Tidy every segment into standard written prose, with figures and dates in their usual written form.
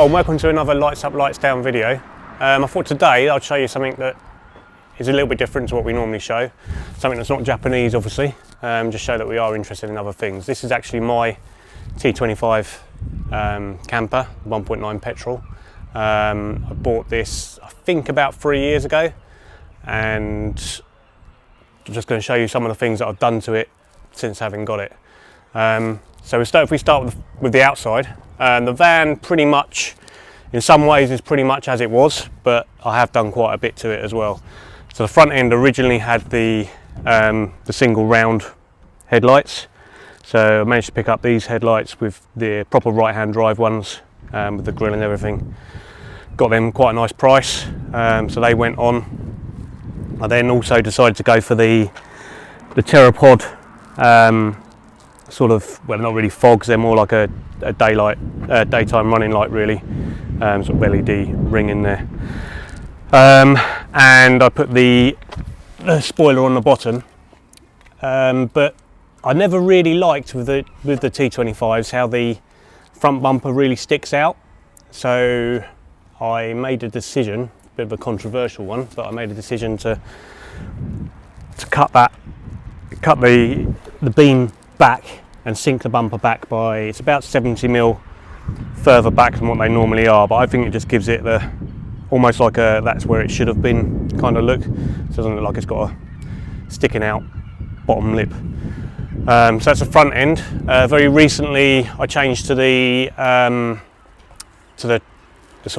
Hello and welcome to another Lights Up, Lights Down video. I thought today I'd show you something that is a little bit different to what we normally show. Something that's not Japanese, obviously, just show that we are interested in other things. This is actually my T25 camper, 1.9 petrol. I bought this, I think, about 3 years ago, and I'm just going to show you some of the things that I've done to it since having got it. So if we start with the outside, the van pretty much, in some ways, is pretty much as it was, but I have done quite a bit to it as well. So the front end originally had the single round headlights. So I managed to pick up these headlights with the proper right-hand drive ones, with the grille and everything. Got them quite a nice price, so they went on. I then also decided to go for the Terrapod sort of, well, not really fogs, they're more like a daytime running light, really, sort of LED ring in there. And I put the spoiler on the bottom, but I never really liked with the T25s how the front bumper really sticks out. So I made a decision, a bit of a controversial one, but I made a decision to cut the beam back and sink the bumper back by, it's about 70mm further back than what they normally are, but I think it just gives it the almost like a that's where it should have been kind of look. So it doesn't look like it's got a sticking out bottom lip. So that's the front end. Very recently I changed to the sort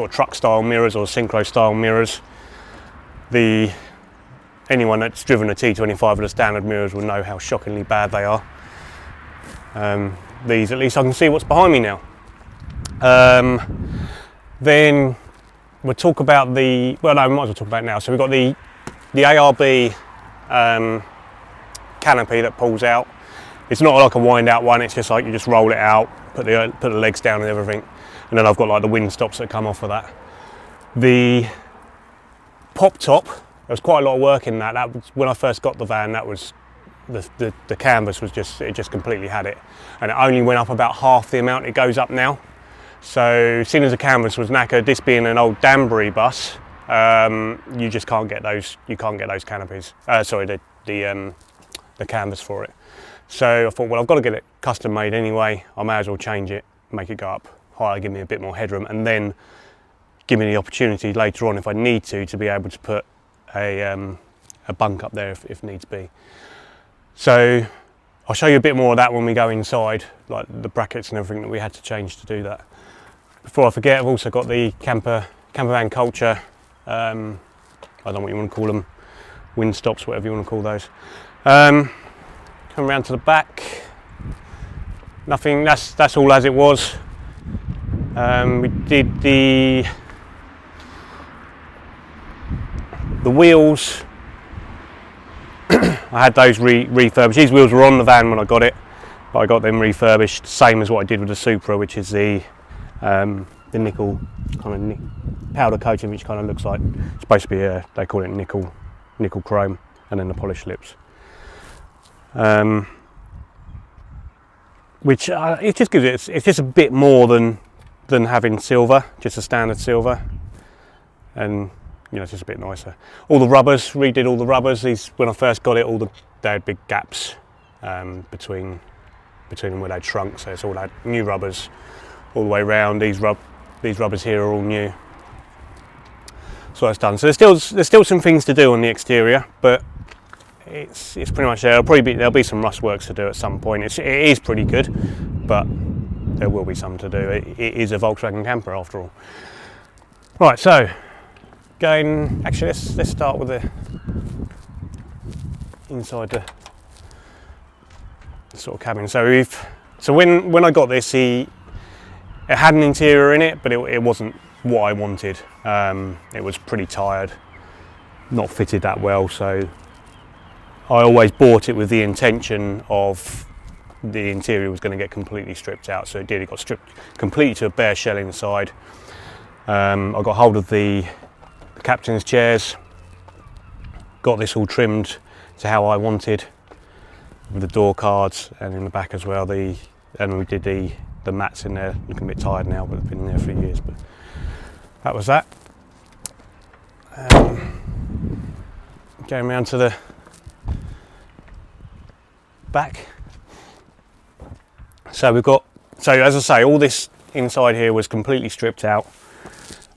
of truck style mirrors, or synchro style mirrors. Anyone that's driven a T25 with the standard mirrors will know how shockingly bad they are. These, at least I can see what's behind me now. Then we'll talk about we might as well talk about it now. So we've got the ARB canopy that pulls out. It's not like a wind out one, it's just like you just roll it out, put the legs down and everything. And then I've got like the wind stops that come off of that. The pop top, there was quite a lot of work in that. That was, when I first got the van, that was the canvas was just completely had it, and it only went up about half the amount it goes up now. So seeing as the canvas was knackered, this being an old Danbury bus, you just can't get those. You can't get those canopies. Sorry, the canvas for it. So I thought, well, I've got to get it custom made anyway. I may as well change it, make it go up higher, give me a bit more headroom, and then give me the opportunity later on, if I need to be able to put a bunk up there if needs be. So I'll show you a bit more of that when we go inside, like the brackets and everything that we had to change to do that. Before I forget, I've also got the camper van culture, I don't know what you want to call them, wind stops, whatever you want to call those. Come around to the back, nothing, that's all as it was. We did the wheels. I had those refurbished. These wheels were on the van when I got it, but I got them refurbished, same as what I did with the Supra, which is the nickel kind of powder coating, which kind of looks like, it's supposed to be they call it nickel chrome, and then the polished lips. Which it just gives it's just a bit more than having silver, just a standard silver, and you know, it's just a bit nicer. All the rubbers, redid all the rubbers. These, when I first got it, they had big gaps between them where they'd shrunk, so it's all had new rubbers all the way around. These rubbers here are all new. So that's done. So there's still some things to do on the exterior, but it's pretty much there. There'll be some rust works to do at some point. It is pretty good, but there will be some to do. It is a Volkswagen camper after all. Right, so actually let's start with the inside the sort of cabin. So when I got this, it had an interior in it, but it wasn't what I wanted. It was pretty tired, not fitted that well, so I always bought it with the intention of the interior was going to get completely stripped out. So it did. It got stripped completely to a bare shell inside. I got hold of the captain's chairs, got this all trimmed to how I wanted, with the door cards, and in the back as well. And we did the mats in there, looking a bit tired now, but they've been in there for years. But that was that. Going round to the back. So we've got, so as I say, all this inside here was completely stripped out,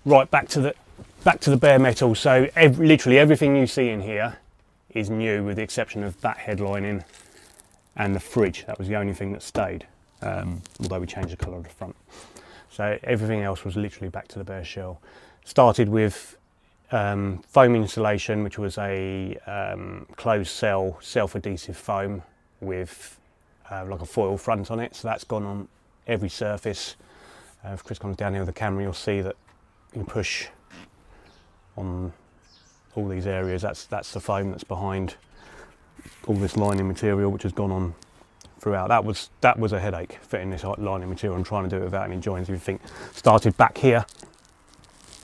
right back to the bare metal. So literally everything you see in here is new, with the exception of that headlining and the fridge. That was the only thing that stayed, although we changed the colour of the front. So everything else was literally back to the bare shell. Started with foam insulation, which was a closed cell self-adhesive foam with like a foil front on it. So that's gone on every surface. If Chris comes down here with the camera, you'll see that you push on all these areas. That's the foam that's behind all this lining material, which has gone on throughout. That was a headache, fitting this lining material and trying to do it without any joins. Everything started back here,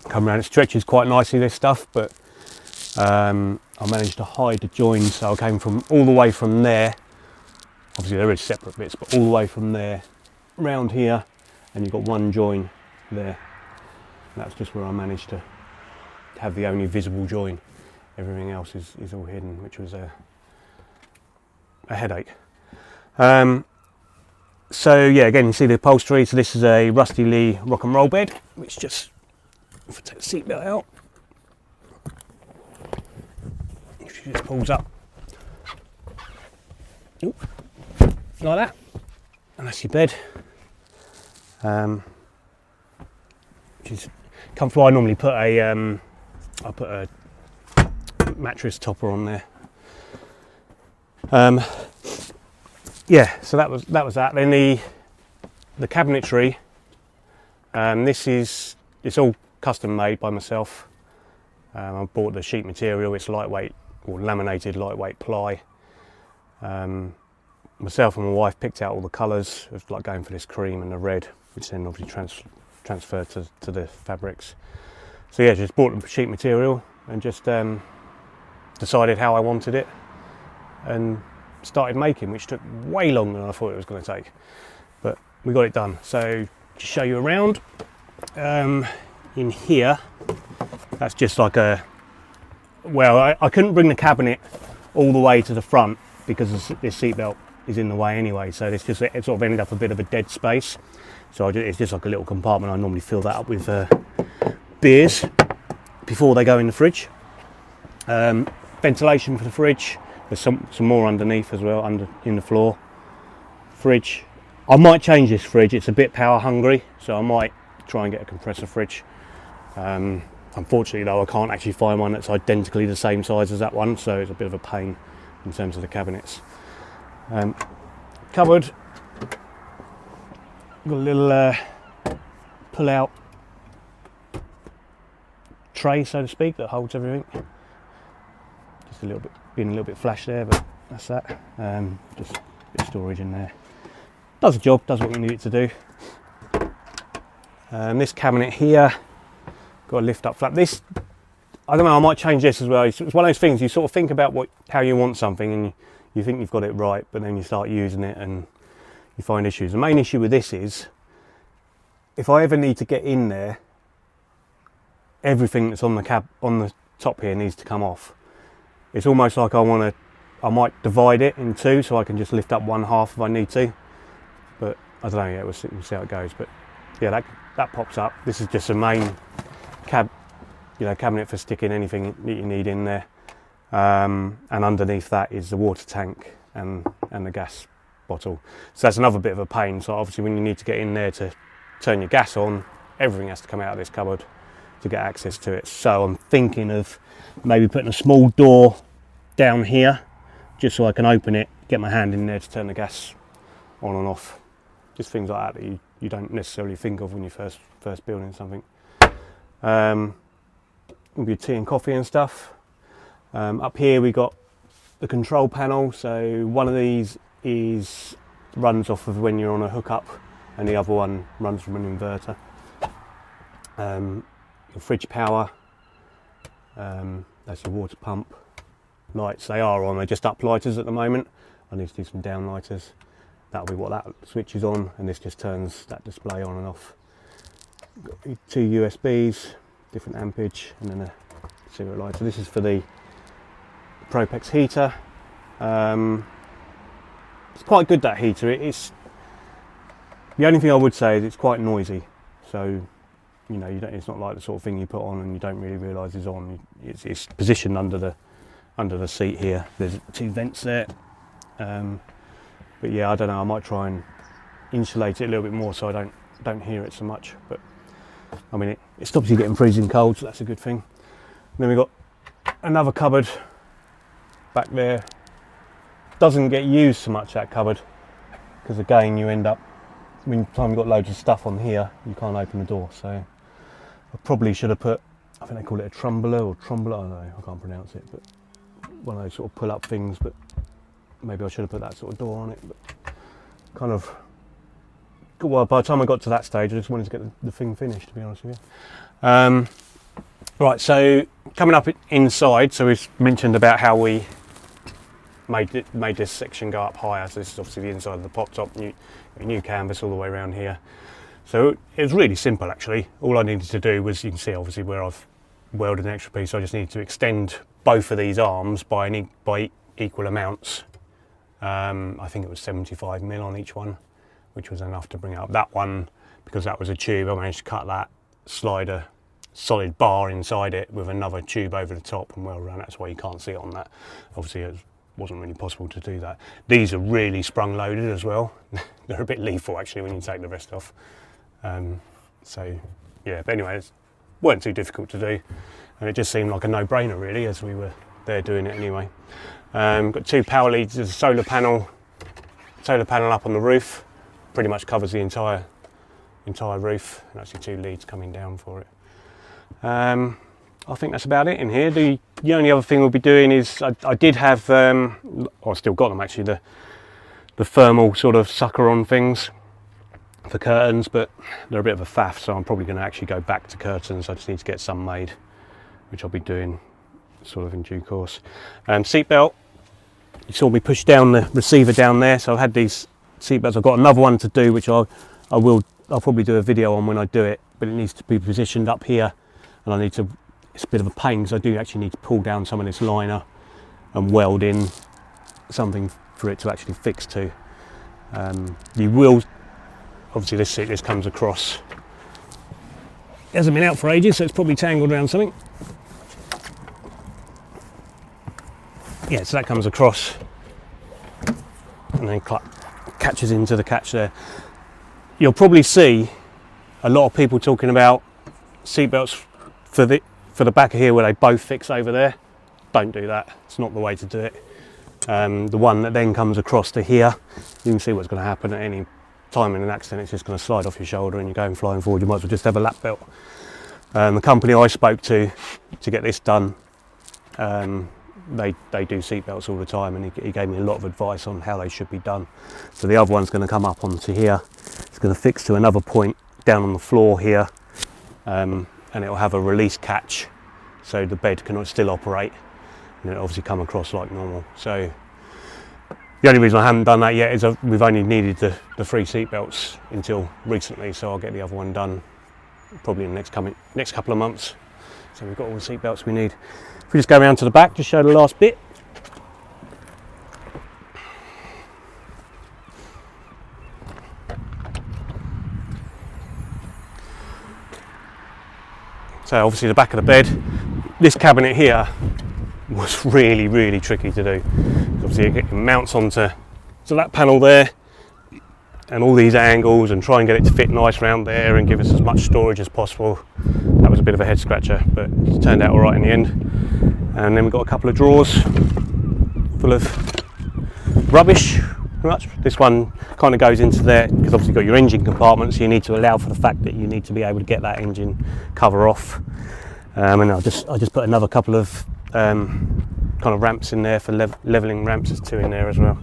come around. It stretches quite nicely, this stuff, but I managed to hide the joins. So I came from all the way from there. Obviously there is separate bits, but all the way from there round here, and you've got one join there. And that's just where I managed to have the only visible join. Everything else is all hidden, which was a headache. So yeah, again, you see the upholstery. So this is a Rusty Lee rock and roll bed, which just, if I take the seat belt out, she just pulls up. Oop. Like that, and that's your bed. Which is comfortable. I normally put a mattress topper on there. Yeah, so that was that. Then the cabinetry. It's all custom made by myself. I bought the sheet material. It's lightweight, or laminated lightweight ply. Myself and my wife picked out all the colours. It was like going for this cream and the red, which then obviously transferred to the fabrics. So yeah, just bought the sheet material and just decided how I wanted it and started making, which took way longer than I thought it was going to take. But we got it done. So to show you around, in here, that's just like I couldn't bring the cabinet all the way to the front because this seat belt is in the way anyway, so it sort of ended up a bit of a dead space. So it's just like a little compartment. I normally fill that up with beers before they go in the fridge. Ventilation for the fridge. There's some more underneath as well, in the floor. Fridge. I might change this fridge. It's a bit power hungry, so I might try and get a compressor fridge. Unfortunately though, I can't actually find one that's identically the same size as that one, so it's a bit of a pain in terms of the cabinets. Cupboard, got a little pull-out tray, so to speak, that holds everything. Just being a little bit flash there, but that's that. Just a bit of storage in there. Does the job, does what you need it to do. This cabinet here, got a lift up flap. This, I don't know, I might change this as well. It's one of those things, you sort of think about how you want something and you think you've got it right, but then you start using it and you find issues. The main issue with this is, if I ever need to get in there, everything that's on the top here needs to come off. It's almost like I might divide it in two so I can just lift up one half if I need to. But I don't know yet, we'll see how it goes. But yeah, that pops up. This is just a main cabinet for sticking anything that you need in there. And underneath that is the water tank and the gas bottle. So that's another bit of a pain. So obviously when you need to get in there to turn your gas on, everything has to come out of this cupboard to get access to it. So I'm thinking of maybe putting a small door down here just so I can open it, get my hand in there to turn the gas on and off. Just things like that you don't necessarily think of when you're first building something. Maybe tea and coffee and stuff. Up here we got the control panel. So one of these runs off of when you're on a hookup, and the other one runs from an inverter. Your fridge power. That's your water pump. Lights, they are on. They're just up lighters at the moment. I need to do some down lighters. That'll be what that switch is on, and this just turns that display on and off. Got 2 USBs. different ampage, and then a cigarette lighter. So this is for the Propex heater. It's quite good, that heater. It's the only thing I would say is it's quite noisy. So you know, it's not like the sort of thing you put on and you don't really realise is on. It's positioned under the seat here. There's 2 vents there. But yeah, I don't know. I might try and insulate it a little bit more so I don't hear it so much. But I mean, it stops you getting freezing cold, so that's a good thing. And then we've got another cupboard back there. Doesn't get used so much, that cupboard, because again, you end up, when time you've got loads of stuff on here, you can't open the door. So I probably should have put, I think they call it a trumbler or trombler, I don't know, I can't pronounce it, but one of those sort of pull up things, but maybe I should have put that sort of door on it. But kind of, well, by the time I got to that stage, I just wanted to get the thing finished, to be honest with you. Right, so coming up inside, so we've mentioned about how we made this section go up higher. So this is obviously the inside of the pop top, new canvas all the way around here. So it was really simple actually. All I needed to do was, you can see obviously where I've welded an extra piece, I just needed to extend both of these arms by equal amounts. I think it was 75 mil on each one, which was enough to bring up that one. Because that was a tube, I managed to cut that, slide a solid bar inside it with another tube over the top and weld around. That's why you can't see it on that. Obviously it wasn't really possible to do that. These are really sprung loaded as well. They're a bit lethal actually when you take the rest off. So yeah, but anyway, it weren't too difficult to do, and it just seemed like a no-brainer really, as we were there doing it anyway. Got 2 power leads. There's a solar panel up on the roof, pretty much covers the entire roof, and actually 2 leads coming down for it. I think that's about it in here. The only other thing we'll be doing is I did have, I still got them actually, the thermal sort of sucker on things for curtains, but they're a bit of a faff, so I'm probably going to actually go back to curtains. I just need to get some made, which I'll be doing sort of in due course. Seatbelt, you saw me push down the receiver down there, so I've had these seatbelts. I've got another one to do, which I'll probably do a video on when I do it, but it needs to be positioned up here, and I need to, it's a bit of a pain because I do actually need to pull down some of this liner and weld in something for it to actually fix to. You will, obviously this comes across, it hasn't been out for ages, so it's probably tangled around something. Yeah, so that comes across and then catches into the catch there. You'll probably see a lot of people talking about seatbelts for the back of here where they both fix over there. Don't do that, it's not the way to do it. The one that then comes across to here, you can see what's going to happen at any time in an accident. It's just going to slide off your shoulder and you're going flying forward. You might as well just have a lap belt. The company I spoke to get this done, they do seat belts all the time, and he gave me a lot of advice on how they should be done. So the other one's going to come up onto here. It's going to fix to another point down on the floor here, and it'll have a release catch so the bed can still operate, and it'll obviously come across like normal. So the only reason I haven't done that yet is we've only needed the 3 seat belts until recently, so I'll get the other one done probably in the next couple of months. So we've got all the seat belts we need. If we just go around to the back, just show the last bit. So obviously the back of the bed, this cabinet here was really, really tricky to do. Obviously it mounts onto that panel there, and all these angles, and try and get it to fit nice around there and give us as much storage as possible. That was a bit of a head scratcher, but it turned out all right in the end. And then we've got a couple of drawers full of rubbish, pretty much. This one kind of goes into there because obviously you've got your engine compartment, so you need to allow for the fact that you need to be able to get that engine cover off. And I just put another couple of kind of ramps in there for leveling ramps. There's 2 in there as well.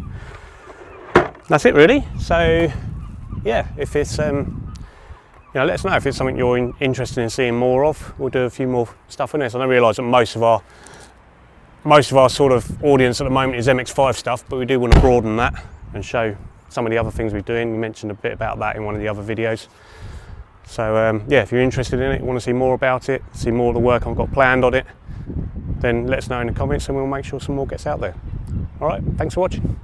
That's it really. So yeah, if it's let us know if it's something you're interested in seeing more of. We'll do a few more stuff on this. I don't realise that most of our sort of audience at the moment is MX-5 stuff, but we do want to broaden that and show some of the other things we're doing. We mentioned a bit about that in one of the other videos. So yeah, if you're interested in it, want to see more about it, see more of the work I've got planned on it, then let us know in the comments and we'll make sure some more gets out there. All right, thanks for watching.